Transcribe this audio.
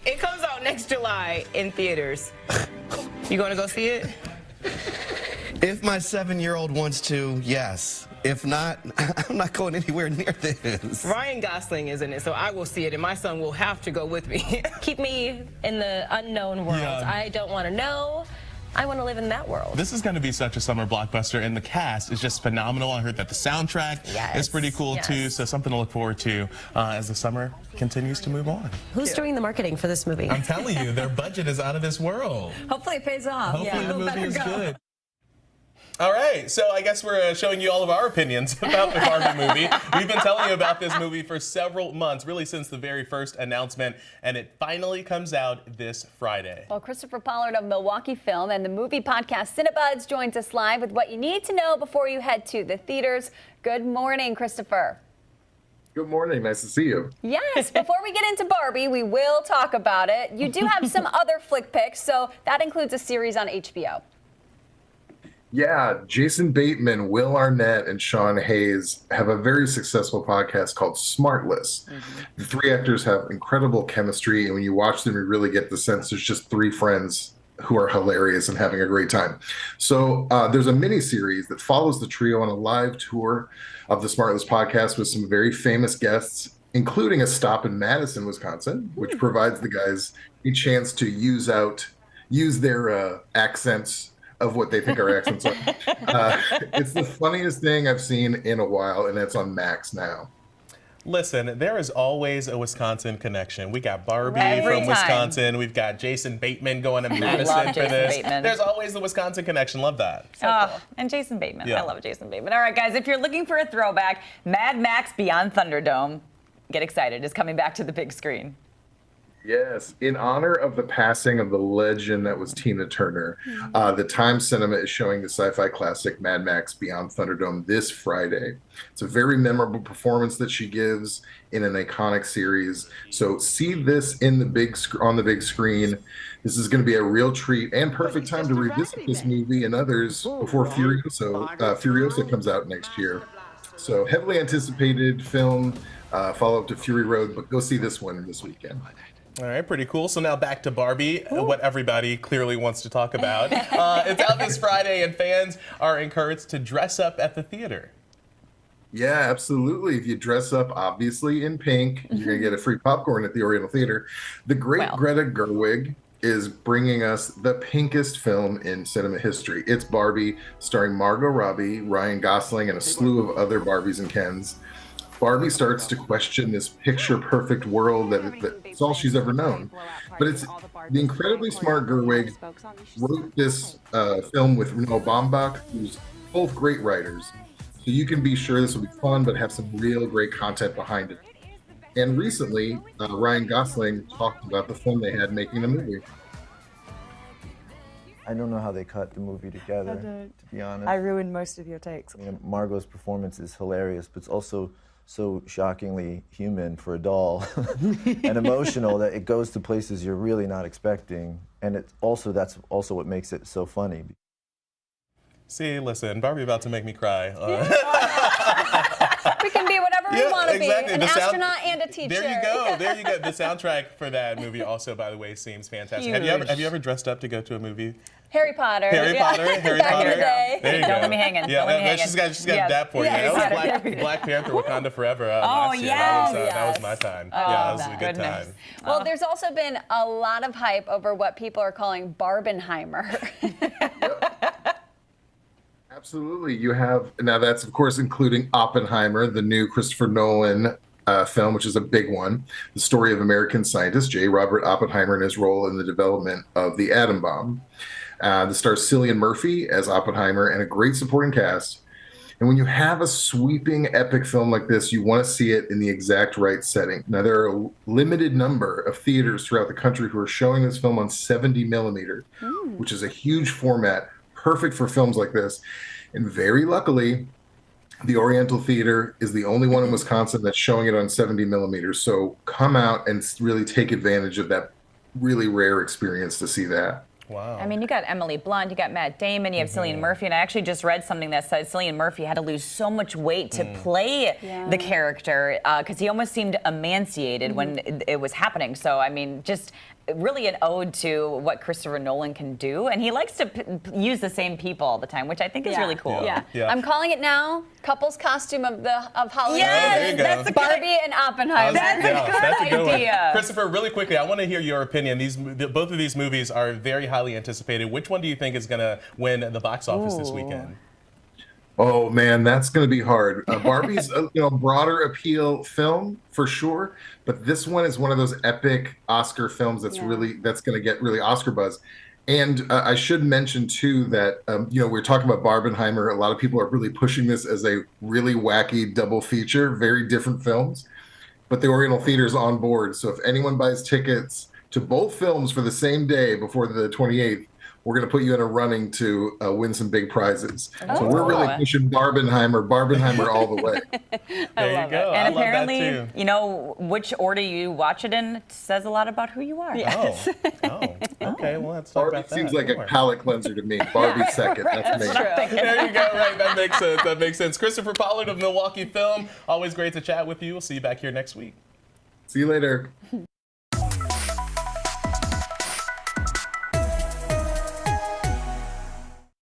It comes out next July in theaters. You going to go see it? If my 7-year-old wants to, yes. If not, I'm not going anywhere near this. Ryan Gosling is in it, so I will see it, and my son will have to go with me. Keep me in the unknown world. Yeah. I don't want to know. I want to live in that world. This is going to be such a summer blockbuster, and the cast is just phenomenal. I heard that the soundtrack is pretty cool, too, so something to look forward to as the summer continues to move on. Who's doing the marketing for this movie? I'm telling you, their budget is out of this world. Hopefully it pays off. Hopefully the movie is good. All right, so I guess we're showing you all of our opinions about the Barbie movie. We've been telling you about this movie for several months, really since the very first announcement, and it finally comes out this Friday. Well, Christopher Pollard of Milwaukee Film and the movie podcast Cinebuds joins us live with what you need to know before you head to the theaters. Good morning, Christopher. Good morning. Nice to see you. Yes, before we get into Barbie, we will talk about it. You do have some other flick picks, so that includes a series on HBO. Yeah, Jason Bateman, Will Arnett, and Sean Hayes have a very successful podcast called Smartless. The three actors have incredible chemistry, and when you watch them, you really get the sense there's just three friends who are hilarious and having a great time. So there's a mini series that follows the trio on a live tour of the Smartless podcast with some very famous guests, including a stop in Madison, Wisconsin, which provides the guys a chance to use their accents of what they think our accents are. It's the funniest thing I've seen in a while, and it's on Max now. Listen, there is always a Wisconsin connection. We got Barbie Every from time. Wisconsin. We've got Jason Bateman going to Madison for Jason this. Bateman. There's always the Wisconsin connection. Love that. And Jason Bateman. Yeah. I love Jason Bateman. All right, guys, if you're looking for a throwback, Mad Max Beyond Thunderdome, get excited, is coming back to the big screen. Yes, in honor of the passing of the legend that was Tina Turner, the Times Cinema is showing the sci-fi classic Mad Max Beyond Thunderdome this Friday. It's a very memorable performance that she gives in an iconic series. So see this in the on the big screen. This is going to be a real treat and perfect time to revisit this movie and others before Furiosa comes out next year. So heavily anticipated film, follow-up to Fury Road, but go see this one this weekend. All right, pretty cool. So now back to Barbie, what everybody clearly wants to talk about. It's out this Friday, and fans are encouraged to dress up at the theater. Yeah, absolutely. If you dress up, obviously, in pink, you're going to get a free popcorn at the Oriental Theater. The great Greta Gerwig is bringing us the pinkest film in cinema history. It's Barbie, starring Margot Robbie, Ryan Gosling, and a slew of other Barbies and Kens. Barbie starts to question this picture-perfect world that's all she's ever known. But it's the incredibly smart Gerwig wrote this film with Noah Baumbach, who's both great writers. So you can be sure this will be fun, but have some real great content behind it. And recently, Ryan Gosling talked about the fun they had making the movie. I don't know how they cut the movie together, to be honest. I ruined most of your takes. You know, Margot's performance is hilarious, but it's also so shockingly human for a doll and emotional that it goes to places you're really not expecting. And that's also what makes it so funny. See, listen, Barbie about to make me cry. We can be whatever we want to exactly. be, an astronaut and a teacher. There you go. There you go. The soundtrack for that movie also, by the way, seems fantastic. Have you ever dressed up to go to a movie? Harry Potter. Harry Potter. Back in the day. There you go. Don't let me hang in. Yeah, Don't let me hang she's in. got that for you. Yeah, That was Black Panther, Wakanda Forever. Last year. yes. That was my time. Oh, yeah, that was a good goodness. time. Well, there's also been a lot of hype over what people are calling Barbenheimer. Absolutely. You have, now that's of course including Oppenheimer, the new Christopher Nolan film, which is a big one. The story of American scientist J. Robert Oppenheimer and his role in the development of the atom bomb. The stars Cillian Murphy as Oppenheimer and a great supporting cast. And when you have a sweeping epic film like this, you want to see it in the exact right setting. Now, there are a limited number of theaters throughout the country who are showing this film on 70 millimeter, which is a huge format, perfect for films like this. And very luckily, the Oriental Theater is the only one in Wisconsin that's showing it on 70 millimeters. So come out and really take advantage of that really rare experience to see that. Wow. I mean, you got Emily Blunt, you got Matt Damon, you have Cillian Murphy, and I actually just read something that said Cillian Murphy had to lose so much weight to play the character because he almost seemed emaciated when it was happening. So, I mean, just really an ode to what Christopher Nolan can do, and he likes to use the same people all the time, which I think is really cool. Yeah. Yeah. I'm calling it now. Couple's costume of Halloween. Yes, there you go. that's a Barbie and Oppenheimer. That's a good one. idea. Christopher, really quickly, I want to hear your opinion. Both of these movies are very highly anticipated. Which one do you think is going to win the box office this weekend? Oh man, that's going to be hard. Barbie's a broader appeal film for sure, but this one is one of those epic Oscar films that's going to get really Oscar buzz. And I should mention too that we're talking about Barbenheimer. A lot of people are really pushing this as a really wacky double feature, very different films. But the Oriental Theater is on board, so if anyone buys tickets to both films for the same day before the 28th, we're going to put you in a running to win some big prizes. So we're really pushing Barbenheimer all the way. There you go. And I apparently, love that too. which order you watch it in says a lot about who you are. Oh, okay. Well, let's talk Barbie about that. seems like a more. palate cleanser to me. Barbie second. That's me. There you go. Right, that makes sense. That makes sense. Christopher Pollard of Milwaukee Film. Always great to chat with you. We'll see you back here next week. See you later.